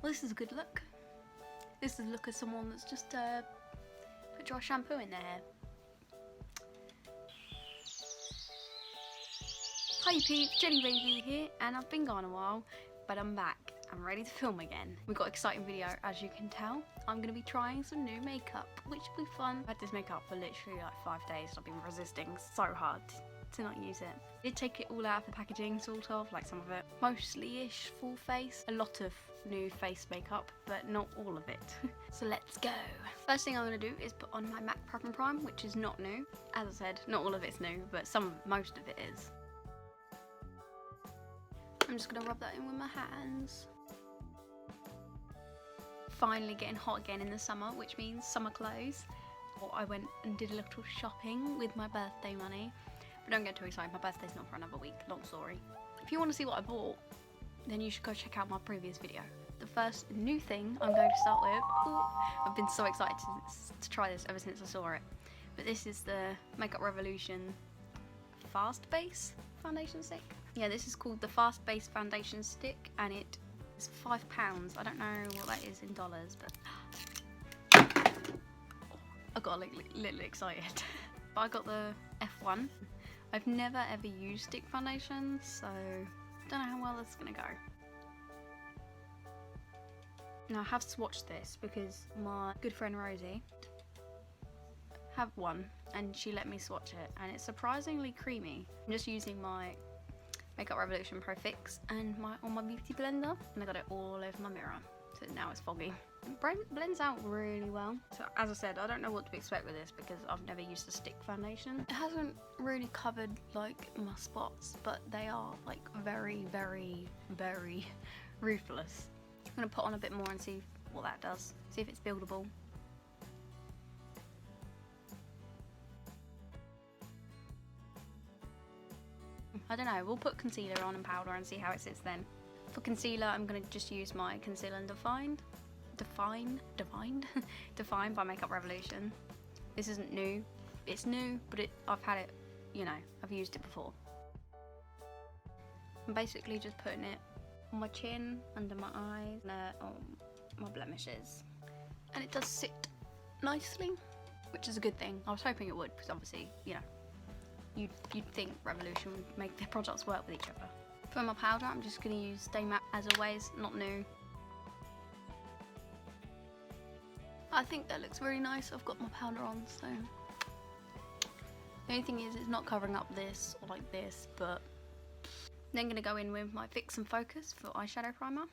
Well, this is a good look. This is the look of someone that's just put dry shampoo in their hair. Hiya Peeps, Jellybaby here, and I've been gone a while, but I'm back. I'm ready to film again. We've got an exciting video, as you can tell. I'm going to be trying some new makeup, which will be fun. I've had this makeup for literally like 5 days. I've been resisting so hard to not use it. I did take it all out of the packaging, sort of, like some of it. Mostly-ish full face. A lot of new face makeup, but not all of it. So let's go. First thing I'm going to do is put on my MAC Prep and Prime, which is not new. As I said, not all of it's new, but most of it is. I'm just going to rub that in with my hands. Finally getting hot again in the summer, which means summer clothes. I went and did a little shopping with my birthday money. But don't get too excited, my birthday's not for another week, long story. If you want to see what I bought, then you should go check out my previous video. The first new thing I'm going to start with, I've been so excited to try this ever since I saw it. But this is the Makeup Revolution Fast Base Foundation Stick. Yeah, this is called the Fast Base Foundation Stick, and it is £5. I don't know what that is in dollars, but I got a little excited. But I got the F1. I've never ever used stick foundation, so I don't know how well this is gonna go. Now I have swatched this because my good friend Rosie have one and she let me swatch it, and it's surprisingly creamy. I'm just using my Makeup Revolution Pro Fix and my beauty blender, and I got it all over my mirror, so now it's foggy. It blends out really well. So as I said, I don't know what to expect with this because I've never used a stick foundation. It hasn't really covered like my spots, but they are like very, very, very ruthless. I'm gonna put on a bit more and see what that does. See if it's buildable. I don't know, we'll put concealer on and powder and see how it sits then. For concealer, I'm gonna just use my Conceal and Define by Makeup Revolution. This isn't new. It's new, but I've had it, you know, I've used it before. I'm basically just putting it on my chin, under my eyes, and on my blemishes. And it does sit nicely, which is a good thing. I was hoping it would, because obviously, you know, you'd think Revolution would make their products work with each other. For my powder, I'm just going to use Stay Matte as always, not new. I think that looks really nice. I've got my powder on, so the only thing is it's not covering up this or like this, but then going to go in with my Fix and Focus for eyeshadow primer.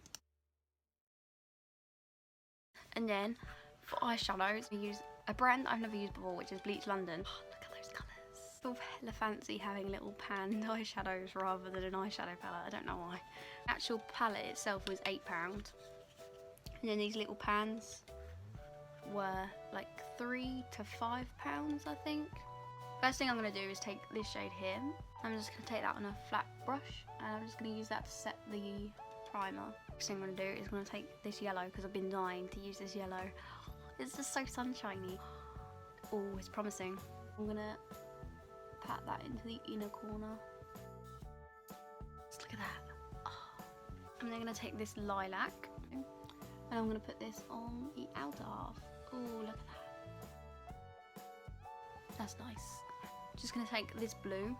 And then for eyeshadows, I use a brand I've never used before, which is Bleach London. Oh, look at those colours. I feel hella fancy having little panned eyeshadows rather than an eyeshadow palette. I don't know why. The actual palette itself was £8. And then these little pans were like £3 to £5, I think. First thing I'm going to do is take this shade here. I'm just going to take that on a flat brush, and I'm just going to use that to set the primer. Next thing I'm going to do is going to take this yellow, because I've been dying to use this yellow. It's just so sunshiny. Oh, it's promising. I'm going to pat that into the inner corner. Just look at that. Oh. I'm then going to take this lilac, and I'm going to put this on the outer half. Oh, look at that. That's nice. Just going to take this blue.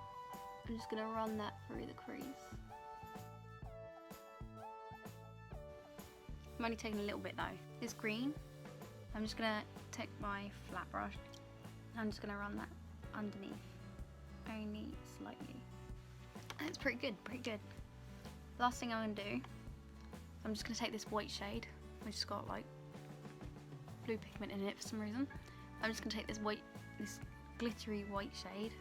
I'm just going to run that through the crease. I'm only taking a little bit though. This green, I'm just going to take my flat brush. I'm just going to run that underneath, only slightly. And it's pretty good, pretty good. Last thing I'm going to do, I'm just going to take this white shade, which has got like blue pigment in it for some reason. I'm just going to take this glittery white shade,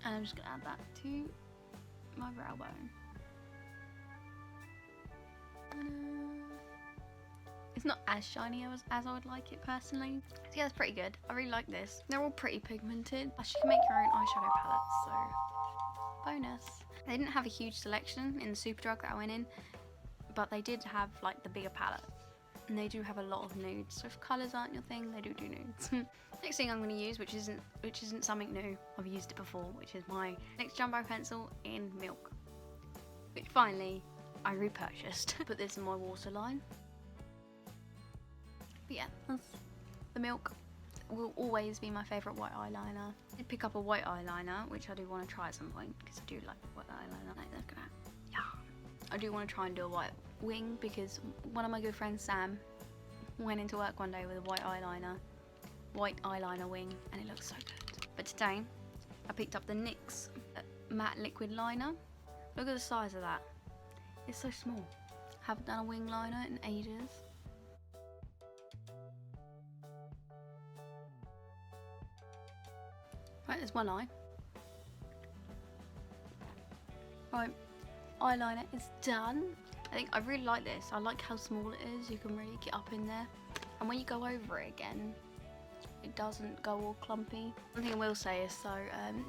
and I'm just going to add that to my brow bone. It's not as shiny as I would like it personally. So yeah, that's pretty good. I really like this. They're all pretty pigmented. Plus you can make your own eyeshadow palettes, so bonus. They didn't have a huge selection in the Superdrug that I went in, but they did have like the bigger palette. And they do have a lot of nudes, so if colours aren't your thing, they do nudes. Next thing I'm going to use, which isn't something new, I've used it before, which is my NYX Jumbo Pencil in Milk. Which finally, I repurchased. Put this in my waterline. But yeah, that's the Milk. Will always be my favourite white eyeliner. I did pick up a white eyeliner, which I do want to try at some point, because I do like white eyeliner. Like, look at that. Yeah. I do want to try and do a white wing, because one of my good friends, Sam, went into work one day with a white eyeliner wing, and it looks so good. But today, I picked up the NYX matte liquid liner. Look at the size of that. It's so small. Haven't done a wing liner in ages. Right, there's one eye. Right, eyeliner is done. I think I really like this. I like how small it is. You can really get up in there. And when you go over it again, it doesn't go all clumpy. One thing I will say is,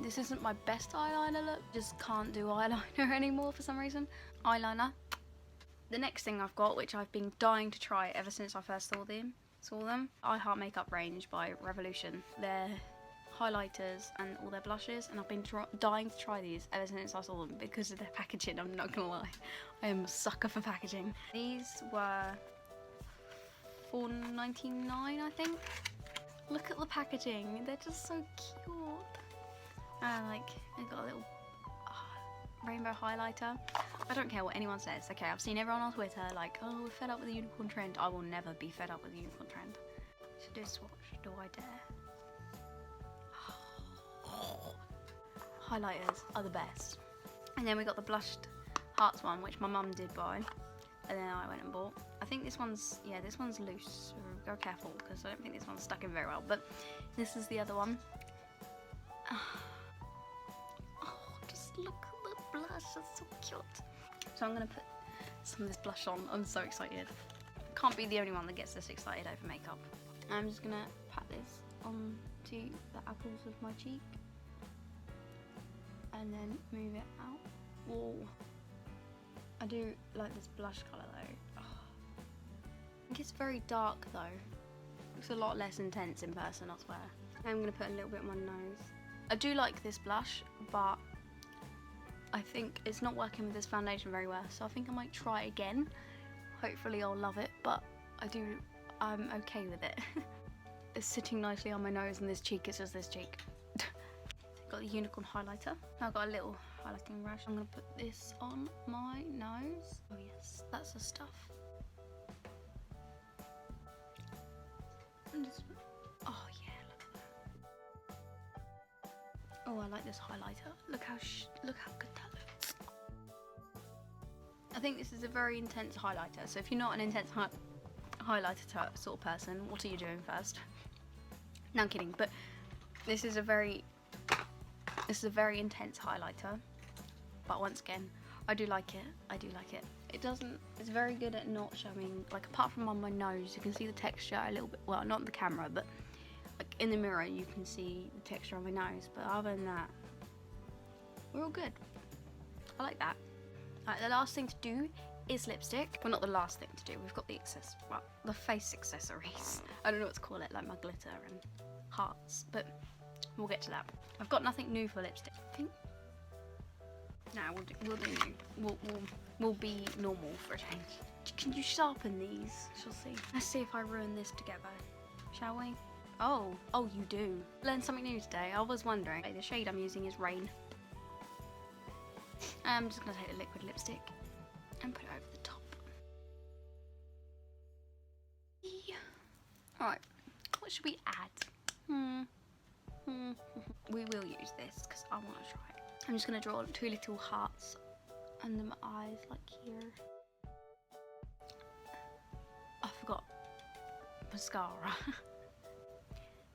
this isn't my best eyeliner look. Just can't do eyeliner anymore for some reason. Eyeliner. The next thing I've got, which I've been dying to try ever since I first saw them, I Heart Makeup range by Revolution. They're highlighters and all their blushes, and I've been dying to try these ever since I saw them because of their packaging. I'm not gonna lie, I am a sucker for packaging. These were $4.99, I think. Look at the packaging, they're just so cute. And like, they've got a little rainbow highlighter. I don't care what anyone says. Okay, I've seen everyone on Twitter like, oh, we're fed up with the unicorn trend. I will never be fed up with the unicorn trend. Should do a swatch, do I dare? Highlighters are the best. And then we got the blushed hearts one, which my mum did buy, and then I went and bought. I think this one's, yeah, this one's loose, so go careful because I don't think this one's stuck in very well, but this is the other one. Oh, just look at the blush, that's so cute. So I'm gonna put some of this blush on. I'm so excited. Can't be the only one that gets this excited over makeup. I'm just gonna pat this onto the apples of my cheek and then move it out. Whoa. I do like this blush colour though. Oh. I think it's very dark though. Looks a lot less intense in person, I swear. I'm going to put a little bit on my nose. I do like this blush, but I think it's not working with this foundation very well, so I think I might try again. Hopefully I'll love it, but I'm okay with it. It's sitting nicely on my nose, and this cheek is just this cheek. Got the unicorn highlighter. I've got a little highlighting brush. I'm going to put this on my nose. Oh yes, that's the stuff. And just, oh yeah, look at that. Oh, I like this highlighter. Look how good that looks. I think this is a very intense highlighter. So if you're not an intense highlighter sort of person, what are you doing first? No, I'm kidding. But this is a very intense highlighter, but once again, I do like it. It's very good at not showing, like, apart from on my nose, you can see the texture a little bit, well, not in the camera, but like in the mirror, you can see the texture on my nose, but other than that, we're all good. I like that. Alright, the last thing to do is lipstick. Well, not the last thing to do, we've got the face accessories. I don't know what to call it, like my glitter and hearts, but we'll get to that. I've got nothing new for lipstick. I think. Nah, we'll do new. We'll be normal for a change. Can you sharpen these? Shall see. Let's see if I ruin this together. Shall we? Oh, you do. Learned something new today. I was wondering. The shade I'm using is Rain. I'm just gonna take the liquid lipstick and put it over the top. Alright, what should we add? We will use this because I want to try it. I'm just going to draw 2 little hearts under my eyes, like here. I forgot mascara.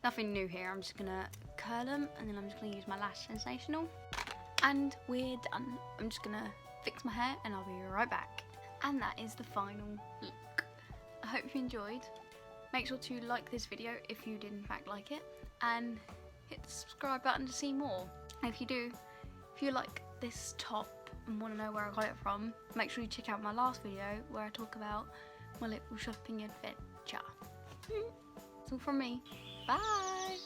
Nothing new here. I'm just going to curl them, and then I'm just going to use my Lash Sensational. And we're done. I'm just going to fix my hair and I'll be right back. And that is the final look. I hope you enjoyed. Make sure to like this video if you did in fact like it, and hit the subscribe button to see more. And if you like this top and want to know where I got it from, make sure you check out my last video where I talk about my little shopping adventure. That's all from me. Bye!